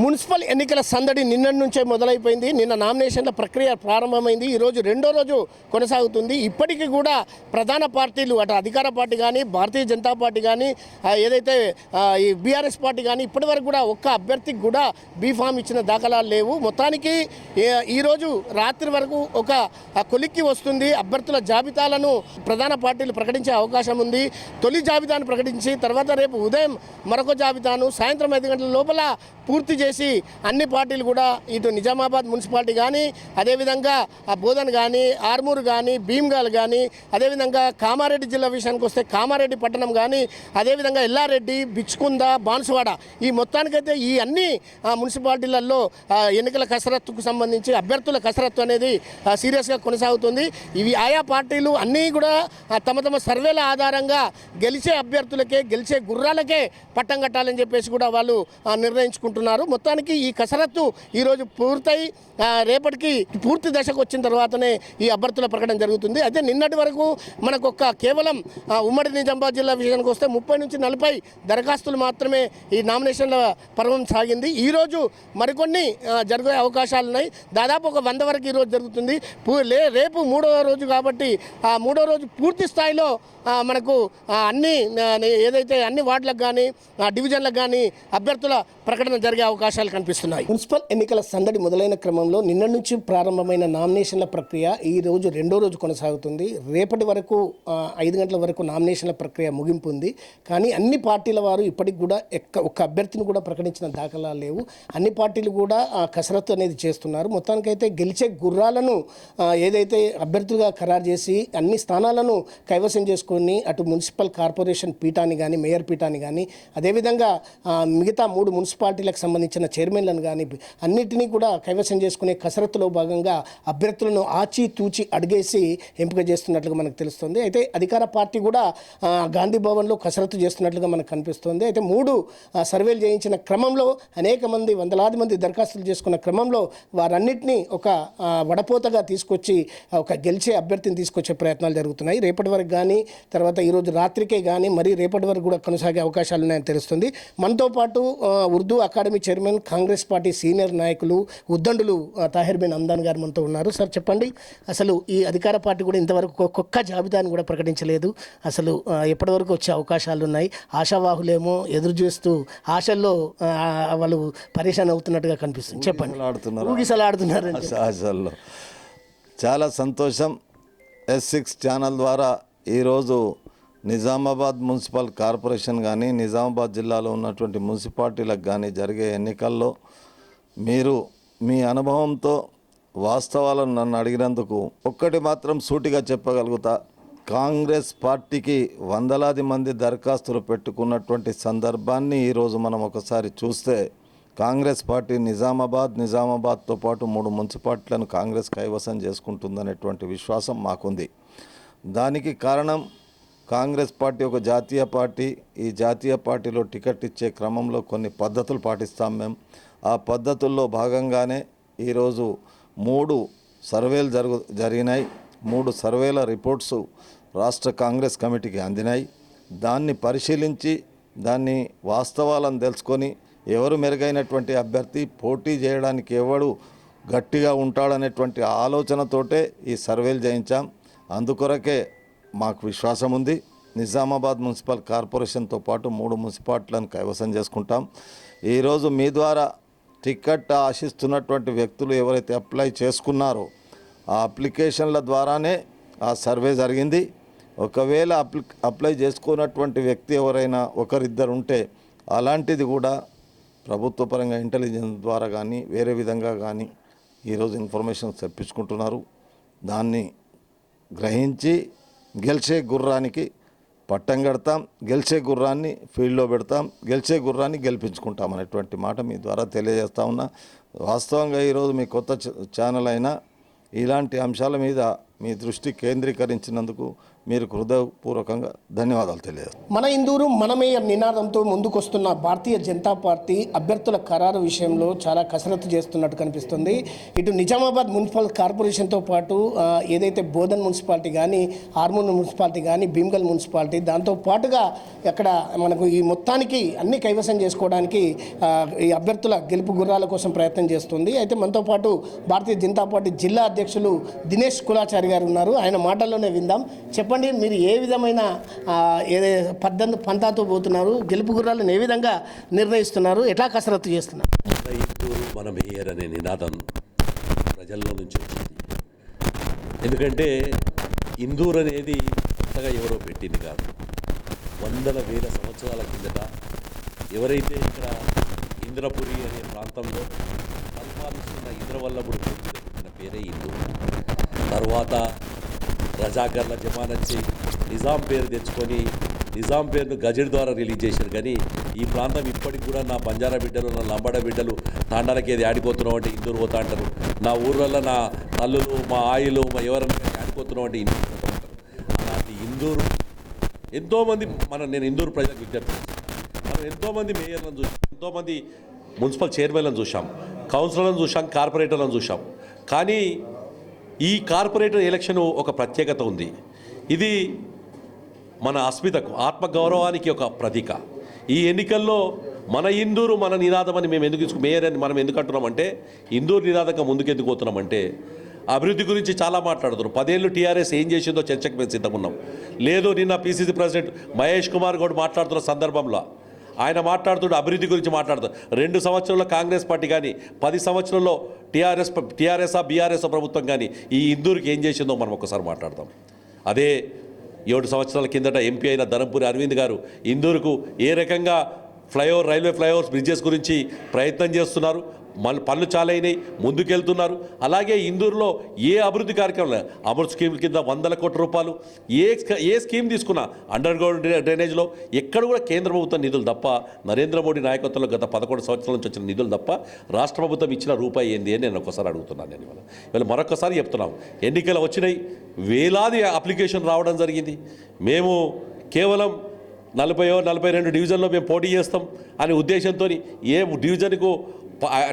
Municipal ఎన్నికల సందడి నిన్నటి నుంచే మొదలైపోయింది. నిన్న నామినేషన్ల ప్రక్రియ ప్రారంభమైంది. ఈరోజు రెండో రోజు కొనసాగుతుంది. ఇప్పటికీ కూడా ప్రధాన పార్టీలు అటు అధికార పార్టీ కానీ భారతీయ జనతా పార్టీ కానీ ఏదైతే ఈ బీఆర్ఎస్ పార్టీ కానీ ఇప్పటి వరకు కూడా ఒక్క అభ్యర్థికి కూడా బీఫామ్ ఇచ్చిన దాఖలాలు లేవు. మొత్తానికి ఈరోజు రాత్రి వరకు ఒక కొలిక్కి వస్తుంది. అభ్యర్థుల జాబితాలను ప్రధాన పార్టీలు ప్రకటించే అవకాశం ఉంది. తొలి జాబితాను ప్రకటించి తర్వాత రేపు ఉదయం మరొక జాబితాను సాయంత్రం 5 గంటల లోపల పూర్తి చేసి అన్ని పార్టీలు కూడా ఇటు నిజామాబాద్ మున్సిపాలిటీ కానీ అదేవిధంగా బోధన్ కానీ ఆర్మూరు కానీ భీమ్గల్ కానీ అదేవిధంగా కామారెడ్డి జిల్లా విషయానికి వస్తే కామారెడ్డి పట్టణం కానీ అదేవిధంగా ఎల్లారెడ్డి బిచ్చుకుంద బాన్సువాడ ఈ మొత్తానికైతే ఈ అన్ని మున్సిపాలిటీలలో ఎన్నికల కసరత్తుకు సంబంధించి అభ్యర్థుల కసరత్తు అనేది సీరియస్గా కొనసాగుతుంది. ఇవి ఆయా పార్టీలు అన్నీ కూడా తమ తమ సర్వేల ఆధారంగా గెలిచే అభ్యర్థులకే గెలిచే గుర్రాలకే పట్టం కట్టాలని చెప్పేసి కూడా వాళ్ళు నిర్ణయించుకుంటున్నారు. మొత్తానికి ఈ కసరత్తు ఈరోజు పూర్తయి రేపటికి పూర్తి దశకు వచ్చిన తర్వాతనే ఈ అభ్యర్థుల ప్రకటన జరుగుతుంది. అయితే నిన్నటి వరకు మనకు కేవలం ఉమ్మడి నిజామాబాద్ జిల్లా విషయానికి వస్తే 30 నుంచి 40 దరఖాస్తులు మాత్రమే ఈ నామినేషన్ల పర్వం సాగింది. ఈరోజు మరికొన్ని జరిగే అవకాశాలు ఉన్నాయి. దాదాపు 100 వరకు ఈరోజు జరుగుతుంది. రేపు 3వ రోజు కాబట్టి ఆ 3వ రోజు పూర్తి స్థాయిలో మనకు అన్ని ఏదైతే అన్ని వార్డులకు కానీ డివిజన్లకు కానీ అభ్యర్థుల ప్రకటన జరిగే అవకాశాలు కనిపిస్తున్నాయి. మున్సిపల్ ఎన్నికల సందడి మొదలైన క్రమంలో నిన్న నుంచి ప్రారంభమైన నామినేషన్ల ప్రక్రియ ఈ రోజు రెండో రోజు కొనసాగుతుంది. రేపటి వరకు 5 గంటల వరకు నామినేషన్ల ప్రక్రియ ముగింపు ఉంది. కానీ అన్ని పార్టీల వారు ఇప్పటికి కూడా ఒక్క అభ్యర్థిని కూడా ప్రకటించిన దాఖలాలు లేవు. అన్ని పార్టీలు కూడా కసరత్తు అనేది చేస్తున్నారు. మొత్తానికైతే గెలిచే గుర్రాలను ఏదైతే అభ్యర్థులుగా ఖరారు చేసి అన్ని స్థానాలను కైవసం చేసుకొని అటు మున్సిపల్ కార్పొరేషన్ పీఠాన్ని కానీ మేయర్ పీఠాన్ని కానీ అదేవిధంగా మిగతా 3 మున్సిపాలిటీలకు సంబంధించిన చైర్మన్లను కానీ అన్నిటినీ కూడా కైవసం చేసుకునే కసరత్తులో భాగంగా అభ్యర్థులను ఆచితూచి అడిగేసి ఎంపిక చేస్తున్నట్లుగా మనకు తెలుస్తుంది. అయితే అధికార పార్టీ కూడా గాంధీ భవన్లో కసరత్తు చేస్తున్నట్లుగా మనకు కనిపిస్తుంది. అయితే 3 సర్వేలు చేయించిన క్రమంలో అనేక మంది వందలాది మంది దరఖాస్తులు చేసుకున్న క్రమంలో వారన్నిటినీ ఒక వడపోతగా తీసుకొచ్చి ఒక గెలిచే అభ్యర్థిని తీసుకొచ్చే ప్రయత్నాలు జరుగుతున్నాయి. రేపటి వరకు కానీ తర్వాత ఈరోజు రాత్రికే కానీ మరి రేపటి వరకు కూడా కొనసాగే అవకాశాలు ఉన్నాయని తెలుస్తుంది. మనతో పాటు Urdu academy chairman Congress party senior నాయకులు ఉద్దండులు తాహిర్ బిన్ హమ్దాన్ గారు మనతో ఉన్నారు. సార్ చెప్పండి, అసలు ఈ అధికార పార్టీ కూడా ఇంతవరకు ఒక్కొక్క జాబితాను కూడా ప్రకటించలేదు. అసలు ఎప్పటి వరకు వచ్చే అవకాశాలు ఉన్నాయి? ఆశావాహులేమో ఎదురు చూస్తూ ఆశల్లో వాళ్ళు పరేషాన్ అవుతున్నట్టుగా కనిపిస్తుంది. చెప్పండి. ఊగిసలాడుతున్నారు. ఆశల్లో చాలా సంతోషం. S6 ఛానల్ ద్వారా ఈరోజు నిజామాబాద్ మున్సిపల్ కార్పొరేషన్ కానీ నిజామాబాద్ జిల్లాలో ఉన్నటువంటి మున్సిపాలిటీలకు కానీ జరిగే ఎన్నికల్లో మీరు మీ అనుభవంతో వాస్తవాలను నన్ను అడిగినందుకు ఒక్కటి మాత్రం సూటిగా చెప్పగలుగుతా. కాంగ్రెస్ పార్టీకి వందలాది మంది దరఖాస్తులు పెట్టుకున్నటువంటి సందర్భాన్ని ఈరోజు మనం ఒకసారి చూస్తే కాంగ్రెస్ పార్టీ నిజామాబాద్తో పాటు 3 మున్సిపాలిటీలను కాంగ్రెస్ కైవసం చేసుకుంటుందనేటువంటి విశ్వాసం మాకుంది. దానికి కారణం కాంగ్రెస్ పార్టీ ఒక జాతీయ పార్టీ. ఈ జాతీయ పార్టీలో టికెట్ ఇచ్చే క్రమంలో కొన్ని పద్ధతులు పాటిస్తాం మేము. ఆ పద్ధతుల్లో భాగంగానే ఈరోజు 3 సర్వేలు జరిగినాయి. 3 సర్వేల రిపోర్ట్స్ రాష్ట్ర కాంగ్రెస్ కమిటీకి అందినాయి. దాన్ని పరిశీలించి దాన్ని వాస్తవాలను తెలుసుకొని ఎవరు మెరుగైనటువంటి అభ్యర్థి, పోటీ చేయడానికి ఎవడు గట్టిగా ఉంటాడనేటువంటి ఆలోచనతోటే ఈ సర్వేలు చేయించాం. అందుకొరకే మాకు విశ్వాసం ఉంది. నిజామాబాద్ మున్సిపల్ కార్పొరేషన్తో పాటు 3 మున్సిపాలిటీలను కైవసం చేసుకుంటాం. ఈరోజు మీ ద్వారా టికెట్ ఆశిస్తున్నటువంటి వ్యక్తులు ఎవరైతే అప్లై చేసుకున్నారో ఆ అప్లికేషన్ల ద్వారానే ఆ సర్వే జరిగింది. ఒకవేళ అప్లై చేసుకున్నటువంటి వ్యక్తి ఎవరైనా ఒకరిద్దరు ఉంటే అలాంటిది కూడా ప్రభుత్వ పరంగా ఇంటెలిజెన్స్ ద్వారా కానీ వేరే విధంగా కానీ ఈరోజు ఇన్ఫర్మేషన్ తెప్పించుకుంటున్నారు. దాన్ని గ్రహించి గెలిచే గుర్రానికి పట్టం కడతాం, గెలిచే గుర్రాన్ని ఫీల్డ్లో పెడతాం, గెలిచే గుర్రాన్ని గెలిపించుకుంటాం అనేటువంటి మాట మీ ద్వారా తెలియజేస్తా ఉన్నా. వాస్తవంగా ఈరోజు మీ కొత్త ఛానల్ అయినా ఇలాంటి అంశాల మీద మీ దృష్టి కేంద్రీకరించినందుకు మీరు హృదయపూర్వకంగా ధన్యవాదాలు తెలియదు. మన ఇందూరు మన మేయర్ నినాదంతో ముందుకొస్తున్న భారతీయ జనతా పార్టీ అభ్యర్థుల ఖరారు విషయంలో చాలా కసరత్తు చేస్తున్నట్టు కనిపిస్తుంది. ఇటు నిజామాబాద్ మున్సిపల్ కార్పొరేషన్తో పాటు ఏదైతే బోధన్ మున్సిపాలిటీ కానీ, ఆర్మూర్ మున్సిపాలిటీ కానీ, భీమ్గల్ మున్సిపాలిటీ, దాంతో పాటుగా అక్కడ మనకు ఈ మొత్తానికి అన్ని కైవసం చేసుకోవడానికి ఈ అభ్యర్థుల గెలుపు గుర్రాల కోసం ప్రయత్నం చేస్తుంది. అయితే మనతో పాటు భారతీయ జనతా పార్టీ జిల్లా అధ్యక్షులు దినేష్ కులాచారి గారు ఉన్నారు. ఆయన మాటల్లోనే విందాం. చెప్పండి, మీరు ఏ విధమైన పంతాతో పోతున్నారు, గెలుపు గుర్రాలను ఏ విధంగా నిర్ణయిస్తున్నారు, ఎట్లా కసరత్తు చేస్తున్నారు? ఇందూరు మన మేయర్ అనే నినాదం ప్రజల్లో నుంచి వచ్చింది. ఎందుకంటే ఇందూరు అనేది కొత్తగా ఎవరో పెట్టింది కాదు. వందల వేల సంవత్సరాల కిందట ఎవరైతే ఇక్కడ ఇంద్రపురి అనే ప్రాంతంలో పరిపాలిస్తున్న ఇంద్రవల్లభుడు పెట్టిన పేరే ఇందూరు. తర్వాత రజాకర్ల జమానచ్చి నిజాం పేరు తెచ్చుకొని నిజాం పేరును గజెట్ ద్వారా రిలీజ్ చేశారు. కానీ ఈ ప్రాంతం ఇప్పటికి కూడా నా బంజారా బిడ్డలు, నా లంబాడ బిడ్డలు తాండాలకి ఏది ఆడిపోతున్నాం అంటే ఇందూరు పోతా అంటారు. నా ఊర్లలో నా తల్లులు, మా ఆయిలు, మా ఎవరన్నా ఆడిపోతున్నాం అంటే ఇందూరు పోతా అంటారు. అలాంటి ఇందూరు ఎంతోమంది నేను ఇందూరు ప్రజలకు విజ్ఞప్తి చేస్తాను. మనం ఎంతోమంది మేయర్లను చూసాం, ఎంతోమంది మున్సిపల్ చైర్మన్లను చూసాం, కౌన్సిలర్లను చూసాం, కార్పొరేటర్లను చూసాం. కానీ ఈ కార్పొరేటర్ ఎలక్షన్ ఒక ప్రత్యేకత ఉంది. ఇది మన అస్మితకు, ఆత్మగౌరవానికి ఒక ప్రతీక. ఈ ఎన్నికల్లో మన ఇందూరు మన నినాదం అని మేము ఎందుకు మేయర్ అని మనం ఎందుకు అంటున్నామంటే, ఇందూరు నినాదంగా ముందుకెందుకు పోతున్నామంటే అభివృద్ధి గురించి చాలా మాట్లాడుతున్నాం. 10 ఏళ్ళు టీఆర్ఎస్ ఏం చేసిందో చర్చకు మేము సిద్ధమున్నాం. లేదు, నిన్న పిసిసి ప్రెసిడెంట్ మహేష్ కుమార్ గౌడ్ మాట్లాడుతున్న సందర్భంలో ఆయన మాట్లాడుతూ అభివృద్ధి గురించి మాట్లాడుతారు. 2 సంవత్సరాల్లో కాంగ్రెస్ పార్టీ కానీ, 10 సంవత్సరాల్లో టీఆర్ఎస్ఆ బీఆర్ఎస్ ప్రభుత్వం కానీ ఈ ఇందూరుకి ఏం చేసిందో మనం ఒకసారి మాట్లాడదాం. అదే 7 సంవత్సరాల కిందట ఎంపీ అయిన ధనంపురి అరవింద్ గారు ఇందూరుకు ఏ రకంగా రైల్వే ఫ్లైఓవర్స్, బ్రిడ్జెస్ గురించి ప్రయత్నం చేస్తున్నారు. పనులు చాలా అయినాయి, ముందుకెళ్తున్నారు. అలాగే ఇందూరులో ఏ అభివృద్ధి కార్యక్రమం, అమృత్ స్కీమ్ కింద 100 కోట్ల రూపాయలు ఏ స్కీమ్ తీసుకున్నా అండర్ గ్రౌండ్ డ్రైనేజ్లో ఎక్కడ కూడా కేంద్ర ప్రభుత్వం నిధులు తప్ప, నరేంద్ర మోడీ నాయకత్వంలో గత 11 సంవత్సరాల నుంచి వచ్చిన నిధులు తప్ప రాష్ట్ర ప్రభుత్వం ఇచ్చిన రూపాయి ఏంది అని నేను ఒకసారి అడుగుతున్నాను. నేను ఇవాళ మరొకసారి చెప్తున్నాం, ఎన్నికలు వచ్చినాయి, వేలాది అప్లికేషన్ రావడం జరిగింది. మేము కేవలం 40-42 డివిజన్లో మేము పోటీ చేస్తాం అనే ఉద్దేశంతో ఏ డివిజన్కు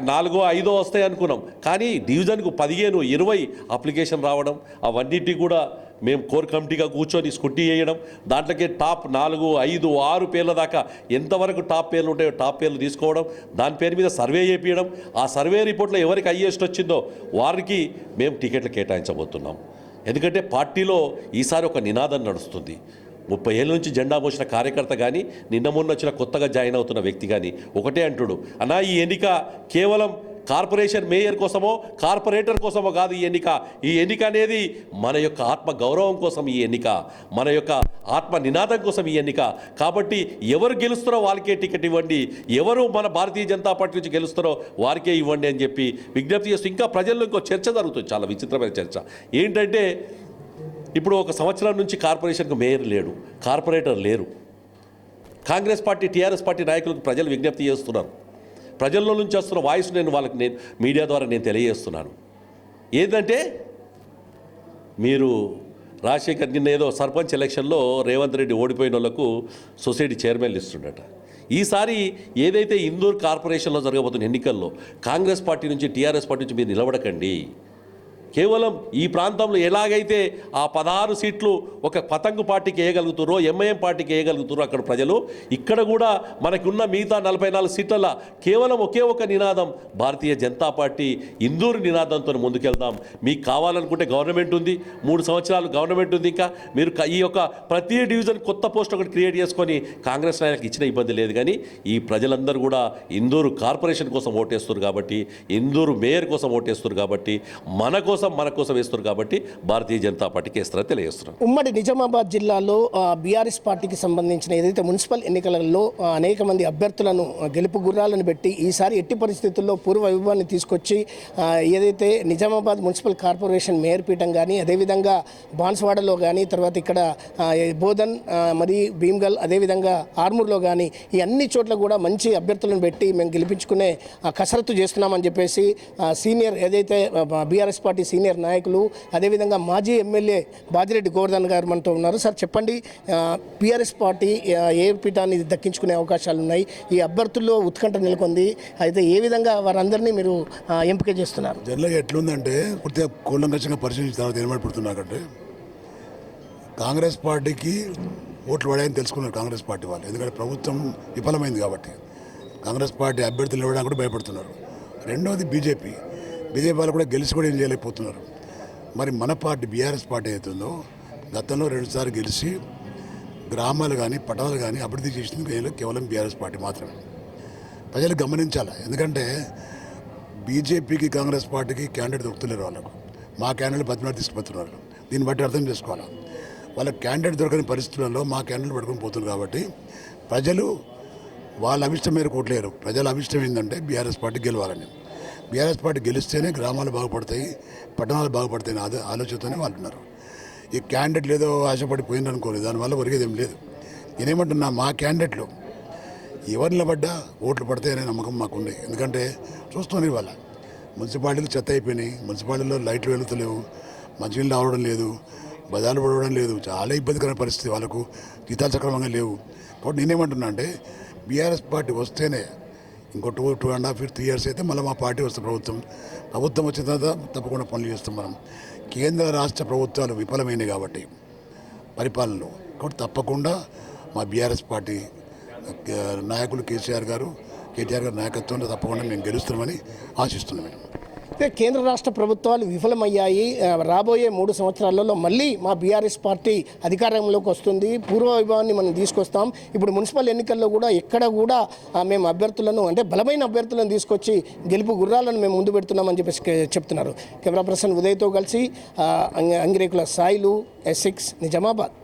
4-5 వస్తాయి అనుకున్నాం. కానీ డివిజన్కు 15-20 అప్లికేషన్ రావడం, అవన్నిటి కూడా మేము కోర్ కమిటీగా కూర్చొని స్కూటీ చేయడం, దాంట్లోకి టాప్ 4-5-6 పేర్ల దాకా ఎంతవరకు టాప్ పేర్లు ఉంటాయో టాప్ పేర్లు తీసుకోవడం, దాని పేరు మీద సర్వే చేయించడం. ఆ సర్వే రిపోర్ట్లో ఎవరికి హైయెస్ట్ వచ్చిందో వారికి మేము టికెట్లు కేటాయించబోతున్నాం. ఎందుకంటే పార్టీలో ఈసారి ఒక నినాదం నడుస్తుంది. 30 ఏళ్ళ నుంచి జెండా మోసిన కార్యకర్త కానీ, నిన్న మొన్న వచ్చిన కొత్తగా జాయిన్ అవుతున్న వ్యక్తి కానీ ఒకటే అంటుడు, అన్నా ఈ ఎన్నిక కేవలం కార్పొరేషన్ మేయర్ కోసమో కార్పొరేటర్ కోసమో కాదు. ఈ ఎన్నిక అనేది మన యొక్క ఆత్మ గౌరవం కోసం ఈ ఎన్నిక, మన యొక్క ఆత్మ నినాదం కోసం ఈ ఎన్నిక. కాబట్టి ఎవరు గెలుస్తారో వాళ్ళకే టికెట్ ఇవ్వండి, ఎవరు మన భారతీయ జనతా పార్టీ నుంచి గెలుస్తారో వారికే ఇవ్వండి అని చెప్పి విజ్ఞప్తి చేస్తూ ఇంకా ప్రజల్లో ఇంకో చర్చ జరుగుతుంది, చాలా విచిత్రమైన చర్చ. ఏంటంటే ఇప్పుడు 1 సంవత్సరం నుంచి కార్పొరేషన్కు మేయర్ లేడు, కార్పొరేటర్ లేరు. కాంగ్రెస్ పార్టీ, టీఆర్ఎస్ పార్టీ నాయకులకు ప్రజలు విజ్ఞప్తి చేస్తున్నారు. ప్రజల్లో నుంచి వస్తున్న వాయిస్ నేను మీడియా ద్వారా నేను తెలియజేస్తున్నాను. ఏంటంటే మీరు రాజశేఖర్ నిన్న ఏదో సర్పంచ్ ఎలక్షన్లో రేవంత్ రెడ్డి ఓడిపోయిన వాళ్ళకు సొసైటీ చైర్మన్లు ఇస్తుండట. ఈసారి ఏదైతే ఇందూరు కార్పొరేషన్లో జరగబోతున్న ఎన్నికల్లో కాంగ్రెస్ పార్టీ నుంచి, టీఆర్ఎస్ పార్టీ నుంచి మీరు నిలబడకండి. కేవలం ఈ ప్రాంతంలో ఎలాగైతే ఆ 16 సీట్లు ఒక పతంగు పార్టీకి వేయగలుగుతారో, ఎంఐఎం పార్టీకి వేయగలుగుతారో అక్కడ ప్రజలు, ఇక్కడ కూడా మనకున్న మిగతా 44 సీట్ల కేవలం ఒకే ఒక నినాదం, భారతీయ జనతా పార్టీ ఇందూరు నినాదంతో ముందుకెళ్దాం. మీకు కావాలనుకుంటే గవర్నమెంట్ ఉంది, 3 సంవత్సరాలు గవర్నమెంట్ ఉంది. ఇంకా మీరు ఈ యొక్క ప్రతి డివిజన్ కొత్త పోస్ట్ ఒకటి క్రియేట్ చేసుకొని కాంగ్రెస్ నాయకులకు ఇచ్చిన ఇబ్బంది లేదు. కానీ ఈ ప్రజలందరూ కూడా ఇందూరు కార్పొరేషన్ కోసం ఓటేస్తారు కాబట్టి, ఇందూరు మేయర్ కోసం ఓటేస్తారు కాబట్టి, మన కోసం వేస్తారు కాబట్టి భారతీయ జనతా పార్టీకి వేస్తారని తెలియజేస్తున్నారు. ఉమ్మడి నిజామాబాద్ జిల్లాలో బీఆర్ఎస్ పార్టీకి సంబంధించిన ఏదైతే మున్సిపల్ ఎన్నికలలో అనేక మంది అభ్యర్థులను గెలుపు గుర్రాలను పెట్టి ఈసారి ఎట్టి పరిస్థితుల్లో పూర్వ వైభవాన్ని తీసుకొచ్చి ఏదైతే నిజామాబాద్ మున్సిపల్ కార్పొరేషన్ మేయర్ పీఠం కానీ, అదేవిధంగా బాన్స్వాడలో కానీ, తర్వాత ఇక్కడ బోధన్ మరి భీమ్గల్, అదేవిధంగా ఆర్మూర్లో కానీ ఈ అన్ని చోట్ల కూడా మంచి అభ్యర్థులను పెట్టి మేము గెలిపించుకునే కసరత్తు చేస్తున్నామని చెప్పేసి సీనియర్ ఏదైతే బీఆర్ఎస్ పార్టీ సీనియర్ నాయకులు, అదేవిధంగా మాజీ ఎమ్మెల్యే బాజిరెడ్డి గోవర్ధన్ గారు మనతో ఉన్నారు. సార్ చెప్పండి, పిఆర్ఎస్ పార్టీ ఏ పీఠాన్ని దక్కించుకునే అవకాశాలు ఉన్నాయి? ఈ అభ్యర్థుల్లో ఉత్కంఠ నెలకొంది. అయితే ఏ విధంగా వారందరినీ మీరు ఎంపిక చేస్తున్నారు? జనరల్గా ఎట్లుందంటే పూర్తిగా కూలంకషంగా పరిశీలించిన తర్వాత ఏర్పడుతున్నాకంటే కాంగ్రెస్ పార్టీకి ఓట్లు పడాయని తెలుసుకున్నారు కాంగ్రెస్ పార్టీ వాళ్ళు. ఎందుకంటే ప్రభుత్వం విఫలమైంది కాబట్టి కాంగ్రెస్ పార్టీ అభ్యర్థులు ఇవ్వడానికి కూడా భయపడుతున్నారు. రెండవది బీజేపీ వాళ్ళు కూడా గెలిచి కూడా ఏం చేయలేకపోతున్నారు. మరి మన పార్టీ బీఆర్ఎస్ పార్టీ అవుతుందో గతంలో 2 సార్లు గెలిచి గ్రామాలు కానీ పట్టణాలు కానీ అభివృద్ధి చేసింది కేవలం బీఆర్ఎస్ పార్టీ మాత్రమే. ప్రజలు గమనించాలి. ఎందుకంటే బీజేపీకి కాంగ్రెస్ పార్టీకి క్యాండిడేట్ దొరుకుతలేరు. వాళ్ళకు మా క్యాండిడేట్ బతిమారు తీసుకుపోతున్నారు. దీన్ని బట్టి అర్థం చేసుకోవాలి. వాళ్ళ క్యాండిడేట్ దొరకని పరిస్థితులలో మా క్యాండిడేట్ పట్టుకొని పోతున్నారు. కాబట్టి ప్రజలు వాళ్ళ అభిష్టం మేరకు ఓట్లేరు. ప్రజల అభిష్టం ఏంటంటే బీఆర్ఎస్ పార్టీ గెలవాలని. బీఆర్ఎస్ పార్టీ గెలిస్తేనే గ్రామాలు బాగుపడతాయి, పట్టణాలు బాగుపడతాయి అనే ఆలోచనతోనే వాళ్ళు ఉన్నారు. ఈ క్యాండిడేట్లు ఏదో ఆశపడి పోయిందనుకోలేదు, దానివల్ల ఒరిగేది ఏం లేదు. నేనేమంటున్నా, మా క్యాండిడేట్లు ఎవరు నిలబడ్డా ఓట్లు పడతాయనే నమ్మకం మాకుంది. ఎందుకంటే చూస్తున్నారు వాళ్ళ మున్సిపాలిటీలు చెత్త అయిపోయినాయి. మున్సిపాలిటీలో లైట్లు వెలుగుతలేవు, మంచినీళ్ళు రావడం లేదు, బజార్లు పడవడం లేదు. చాలా ఇబ్బందికరమైన పరిస్థితి. వాళ్ళకు జీతాలు సక్రమంగా లేవు. కాబట్టి నేనేమంటున్నా అంటే బీఆర్ఎస్ పార్టీ వస్తేనే ఇంకో 2.5 3 ఇయర్స్ అయితే మళ్ళీ మా పార్టీ వస్తుంది. ప్రభుత్వం వచ్చిన తర్వాత తప్పకుండా పనులు చేస్తాం మనం. కేంద్ర రాష్ట్ర ప్రభుత్వాలు విఫలమైనవి కాబట్టి పరిపాలనలో. కాబట్టి తప్పకుండా మా బీఆర్ఎస్ పార్టీ నాయకులు కేటీఆర్ గారు నాయకత్వంలో తప్పకుండా మేము గెలుస్తామని ఆశిస్తున్నాం. అయితే కేంద్ర రాష్ట్ర ప్రభుత్వాలు విఫలమయ్యాయి. రాబోయే 3 సంవత్సరాలలో మళ్ళీ మా బీఆర్ఎస్ పార్టీ అధికారంలోకి వస్తుంది, పూర్వ వైభవాన్ని మనం తీసుకొస్తాం. ఇప్పుడు మున్సిపల్ ఎన్నికల్లో కూడా ఎక్కడ కూడా మేము అభ్యర్థులను, అంటే బలమైన అభ్యర్థులను తీసుకొచ్చి గెలుపు గుర్రాలను మేము ముందు పెడుతున్నామని చెప్పేసి చెప్తున్నారు. కెమెరా పర్సన్ ఉదయ్తో కలిసి అంగిరేకుల సాయిలు, S6 నిజామాబాద్.